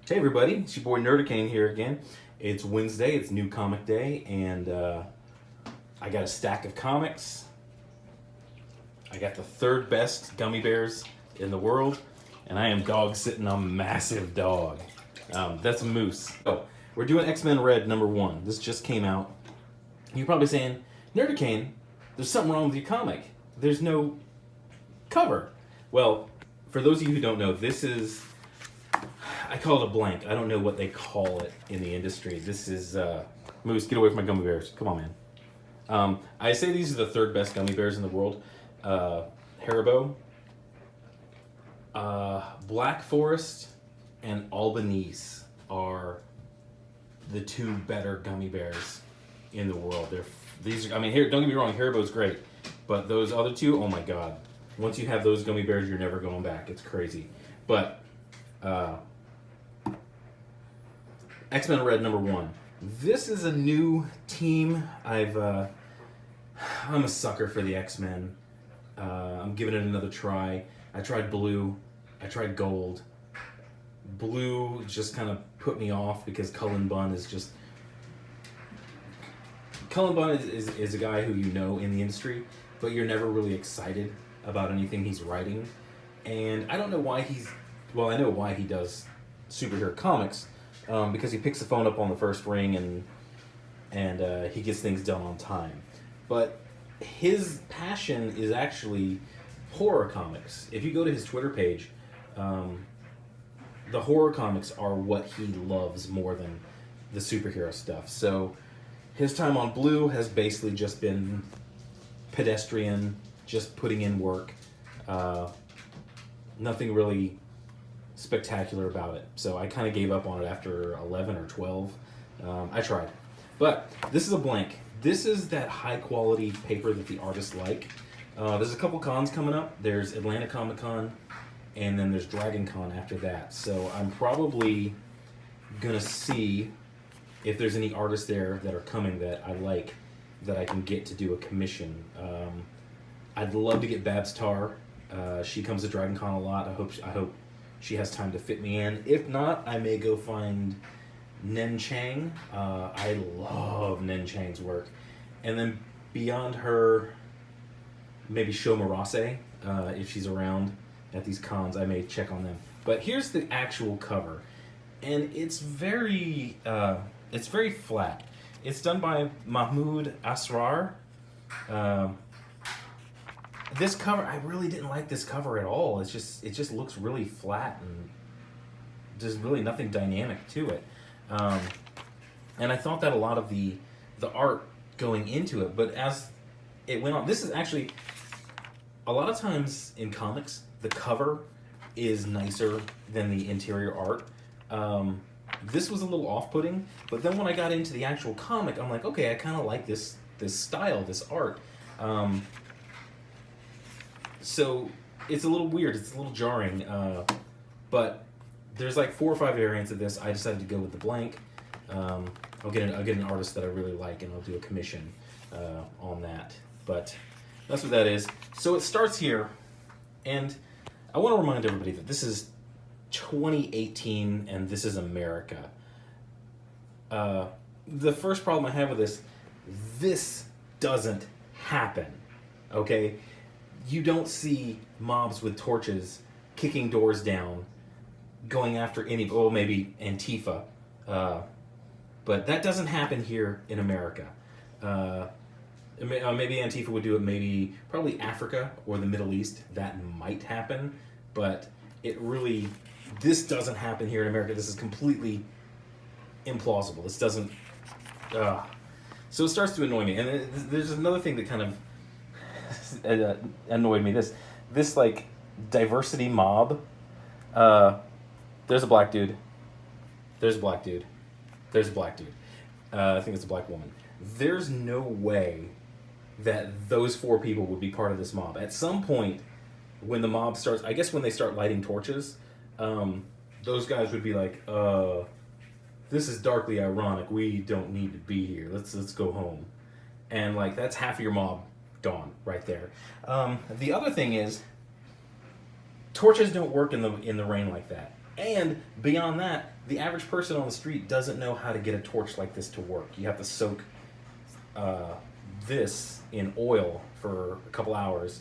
Hey everybody, it's your boy Nerdicane here again. It's Wednesday, it's New Comic Day, and I got a stack of comics. I got the third best gummy bears in the world, and I am dog sitting on a massive dog. That's a moose. So, we're doing X-Men Red #1. This just came out. You're probably saying, Nerdicane, there's something wrong with your comic. There's no cover. Well, for those of you who don't know, this is... I call it a blank. I don't know what they call it in the industry. This is, Moose, get away from my gummy bears. Come on, man. I say these are the third best gummy bears in the world. Haribo, Black Forest, and Albanese are the two better gummy bears in the world. I mean, here, don't get me wrong, Haribo's great, but those other two, oh my God. Once you have those gummy bears, you're never going back. It's crazy. But, X-Men Red #1. This is a new team. I'm a sucker for the X-Men. I'm giving it another try. I tried blue. I tried gold. Blue just kind of put me off because Cullen Bunn is just... Cullen Bunn is a guy who you know in the industry, but you're never really excited about anything he's writing. And I don't know why he's... Well, I know why he does superhero comics. Because he picks the phone up on the first ring and he gets things done on time. But his passion is actually horror comics. If you go to his Twitter page, the horror comics are what he loves more than the superhero stuff. So his time on Blue has basically just been pedestrian, just putting in work. Nothing really spectacular about it. So I kind of gave up on it after 11 or 12. I tried. But this is a blank. This is that high quality paper that the artists like. There's a couple cons coming up. There's Atlanta Comic Con, and then there's Dragon Con after that. So I'm probably gonna see if there's any artists there that are coming that I like, that I can get to do a commission. I'd love to get Babs Tarr. She comes to Dragon Con a lot. I hope she has time to fit me in. If not, I may go find Nen Chang. I love Nen Chang's work. And then beyond her, maybe Sho Marase. If she's around at these cons, I may check on them. But here's the actual cover. And it's very flat. It's done by Mahmoud Asrar. This cover, I really didn't like this cover at all. It just looks really flat and there's really nothing dynamic to it. And I thought that a lot of the art going into it, but as it went on, this is actually, a lot of times in comics, the cover is nicer than the interior art. This was a little off-putting, but then when I got into the actual comic, I'm like, okay, I kind of like this style, this art. So it's a little weird, it's a little jarring, but there's like 4 or 5 variants of this. I decided to go with the blank. I'll get an artist that I really like, and I'll do a commission on that. But that's what that is. So it starts here, and I want to remind everybody that this is 2018, and this is America. The first problem I have with this doesn't happen, okay? You don't see mobs with torches kicking doors down, going after maybe Antifa, but that doesn't happen here in America. Maybe Antifa would do it, probably Africa or the Middle East, that might happen, but this doesn't happen here in America. This is completely implausible. This doesn't, so it starts to annoy me. And there's another thing that kind of annoyed me. This like diversity mob. There's a black dude. There's a black dude. There's a black dude. I think it's a black woman. There's no way that those 4 people would be part of this mob. At some point, when the mob starts, I guess when they start lighting torches, those guys would be like, this is darkly ironic. We don't need to be here. Let's go home. And like, that's half of your mob gone right there. The other thing is, torches don't work in the rain like that. And beyond that, the average person on the street doesn't know how to get a torch like this to work. You have to soak this in oil for a couple hours,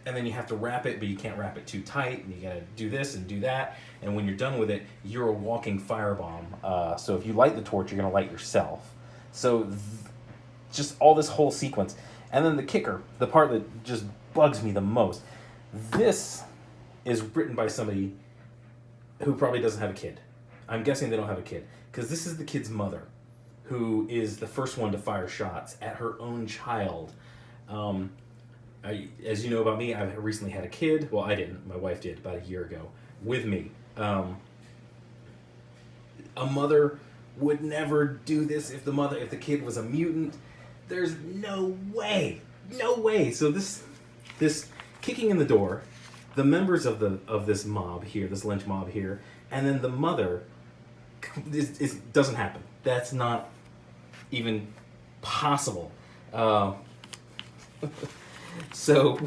and then you have to wrap it, but you can't wrap it too tight, and you gotta do this and do that, and when you're done with it, you're a walking firebomb. So if you light the torch, you're gonna light yourself. So just all this whole sequence. And then the kicker, the part that just bugs me the most, this is written by somebody who probably doesn't have a kid. I'm guessing they don't have a kid, because this is the kid's mother, who is the first one to fire shots at her own child. As you know about me, I've recently had a kid. Well, I didn't. My wife did about a year ago with me. A mother would never do this if the kid was a mutant. There's no way. So this kicking in the door, the members of this mob here, this lynch mob here, and then the mother, doesn't happen. That's not even possible. So,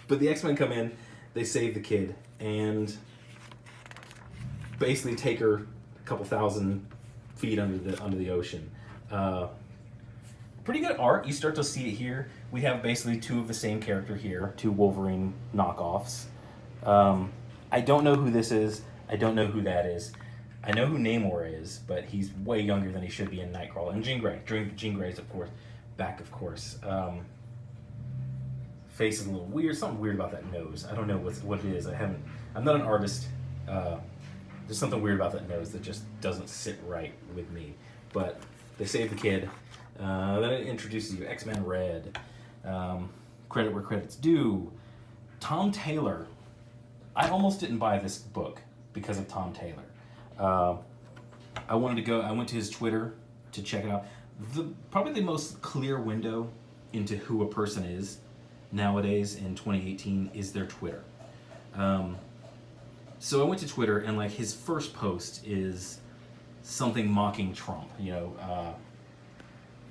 but the X-Men come in, they save the kid, and basically take her a couple thousand feet under the ocean. Pretty good art. You start to see it here. We have basically two of the same character here, two Wolverine knockoffs. I don't know who this is. I don't know who that is. I know who Namor is, but he's way younger than he should be in Nightcrawler. And Jean Grey. Jean Grey's, of course, back, of course. Face is a little weird. Something weird about that nose. I don't know what it is. I'm not an artist. There's something weird about that nose that just doesn't sit right with me. But they save the kid. Then it introduces you X-Men Red. Credit where credit's due. Tom Taylor. I almost didn't buy this book because of Tom Taylor. I went to his Twitter to check it out. Probably the most clear window into who a person is nowadays in 2018 is their Twitter. So I went to Twitter, and like his first post is something mocking Trump,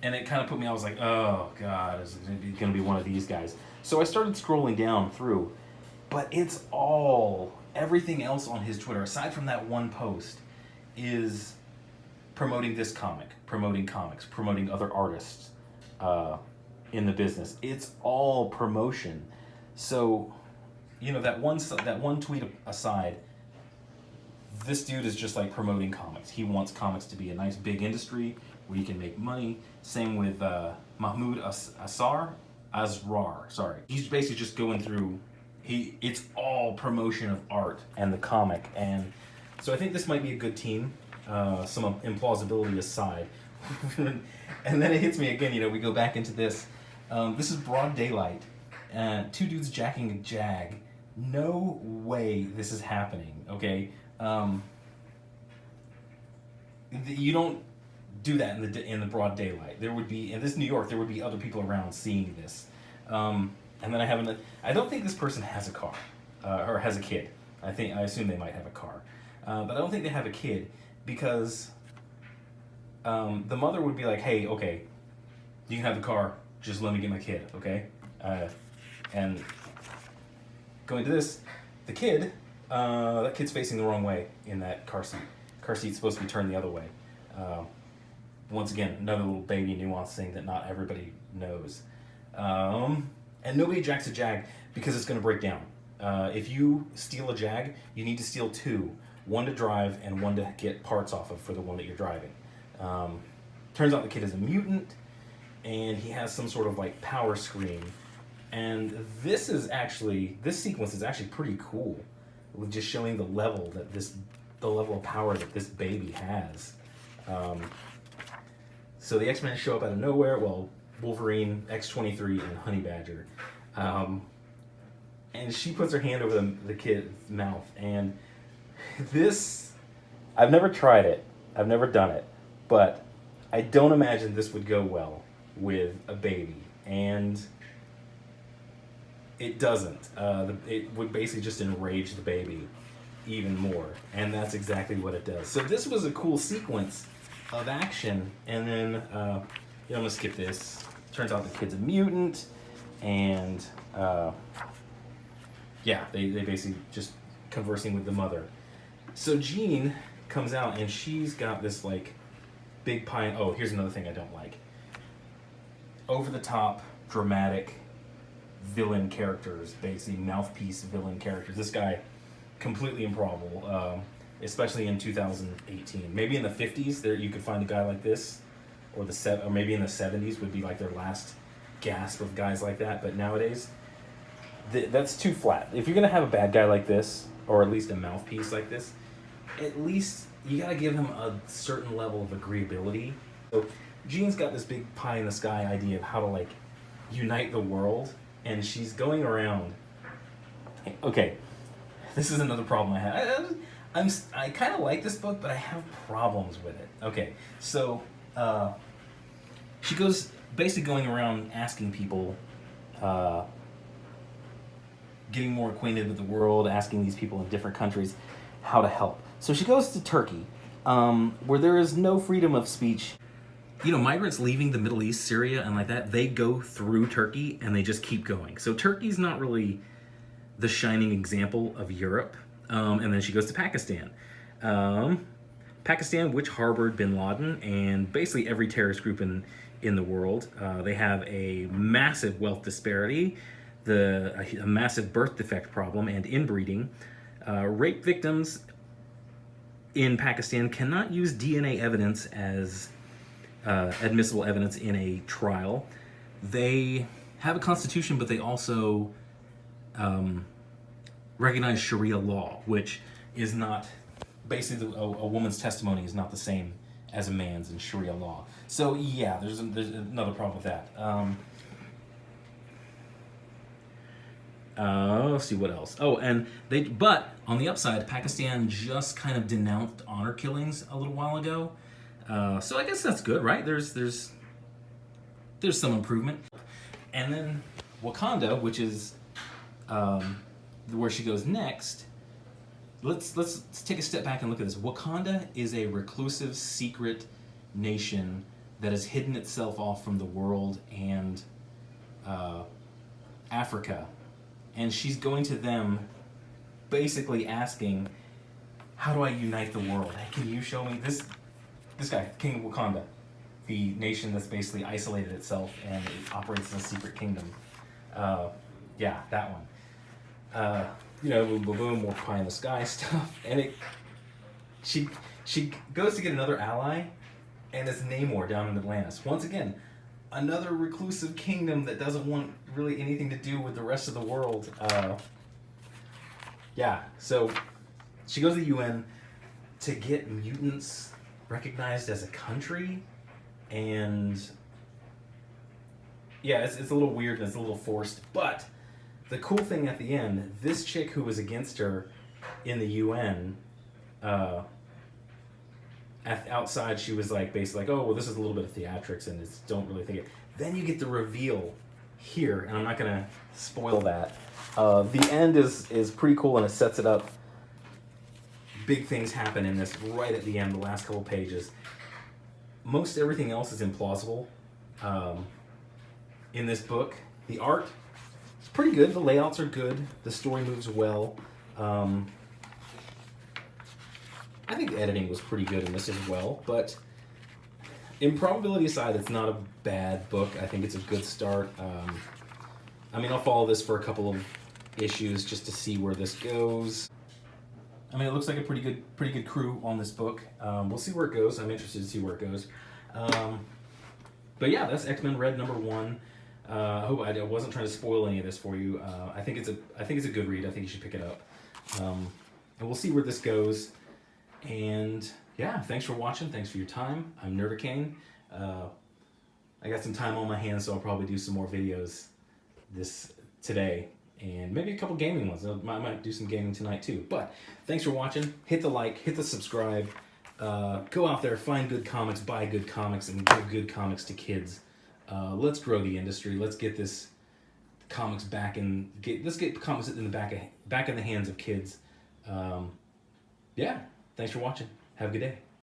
and it kind of put me, I was like, oh God, is it going to be one of these guys? So I started scrolling down through, but it's everything else on his Twitter, aside from that one post, is promoting this comic, promoting comics, promoting other artists in the business. It's all promotion. So, that one tweet aside, this dude is just like promoting comics. He wants comics to be a nice big industry where you can make money. Same with Mahmoud Asrar. Sorry. He's basically just going through. It's all promotion of art and the comic, and so I think this might be a good team. Some implausibility aside, and then it hits me again. We go back into this. This is broad daylight. Two dudes jacking a jag. No way this is happening. Okay, you don't do that in the broad daylight. There would be, in this New York, there would be other people around seeing this. And then I don't think this person has a car, or has a kid. I assume they might have a car. But I don't think they have a kid, because the mother would be like, hey, okay, you can have the car, just let me get my kid, okay? And going to this, the kid, that kid's facing the wrong way in that car seat. Car seat's supposed to be turned the other way. Once again, another little baby nuance thing that not everybody knows. And nobody jacks a Jag because it's going to break down. If you steal a Jag, you need to steal two. One to drive and one to get parts off of for the one that you're driving. Turns out the kid is a mutant, and he has some sort of like power screen. And this sequence is actually pretty cool, with just showing the level of power that this baby has. So the X-Men show up out of nowhere. Well, Wolverine, X-23, and Honey Badger. And she puts her hand over the kid's mouth. And this, I've never tried it. I've never done it. But I don't imagine this would go well with a baby. And it doesn't. It would basically just enrage the baby even more. And that's exactly what it does. So this was a cool sequence of action. And then, I'm going to skip this. Turns out the kid's a mutant, and they basically just conversing with the mother. So Jean comes out and she's got this like big pie. Oh, here's another thing I don't like. Over the top, dramatic villain characters, basically mouthpiece villain characters. This guy, completely improbable, especially in 2018. Maybe in the 50s, there you could find a guy like this, or or maybe in the 70s would be like their last gasp of guys like that. But nowadays, that's too flat. If you're gonna have a bad guy like this, or at least a mouthpiece like this, at least you gotta give him a certain level of agreeability. So Jean's got this big pie in the sky idea of how to like unite the world, and she's going around. Okay, this is another problem I have. I kind of like this book, but I have problems with it. Okay, so she goes basically going around asking people, getting more acquainted with the world, asking these people in different countries how to help. So she goes to Turkey, where there is no freedom of speech. You know, migrants leaving the Middle East, Syria, and like that, they go through Turkey and they just keep going. So Turkey's not really the shining example of Europe. And then she goes to Pakistan. Pakistan, which harbored bin Laden and basically every terrorist group in the world. They have a massive wealth disparity, a massive birth defect problem, and inbreeding. Rape victims in Pakistan cannot use DNA evidence as admissible evidence in a trial. They have a constitution, but they also recognize Sharia law, which is not, basically a woman's testimony is not the same as a man's in Sharia law. So yeah, there's another problem with that. Let's see what else. Oh, and but on the upside, Pakistan just kind of denounced honor killings a little while ago. So I guess that's good, right? There's some improvement. And then Wakanda, which is where she goes next. Let's take a step back and look at this. Wakanda is a reclusive, secret nation that has hidden itself off from the world and Africa. And she's going to them basically asking, how do I unite the world? Can you show me this guy, King of Wakanda, the nation that's basically isolated itself and it operates in a secret kingdom. Yeah, that one. You know, boom, boom, boom, more pie in the sky stuff. And she goes to get another ally, and it's Namor down in Atlantis. Once again, another reclusive kingdom that doesn't want really anything to do with the rest of the world. Yeah, so she goes to the UN to get mutants recognized as a country, and yeah, it's a little weird and it's a little forced, but the cool thing at the end, this chick who was against her in the UN, outside she was like basically like, oh well, this is a little bit of theatrics and it's, don't really think it. Then you get the reveal here, and I'm not gonna spoil that. The end is pretty cool and it sets it up. Big things happen in this right at the end, the last couple pages. Most everything else is implausible in this book. The art is pretty good, the layouts are good, the story moves well. I think the editing was pretty good in this as well, but improbability aside, it's not a bad book. I think it's a good start. I mean, I'll follow this for a couple of issues just to see where this goes. I mean, it looks like a pretty good crew on this book. We'll see where it goes. I'm interested to see where it goes. But yeah, that's X-Men Red #1. I hope I wasn't trying to spoil any of this for you. I think it's a good read. I think you should pick it up. And we'll see where this goes. And yeah, thanks for watching. Thanks for your time. I'm Nerdarcane. I got some time on my hands, so I'll probably do some more videos today. And maybe a couple gaming ones. I might do some gaming tonight too. But thanks for watching. Hit the like, hit the subscribe. Go out there, find good comics, buy good comics, and give good comics to kids. Let's grow the industry. Let's get this comics let's get comics in the back in the hands of kids. Yeah. Thanks for watching. Have a good day.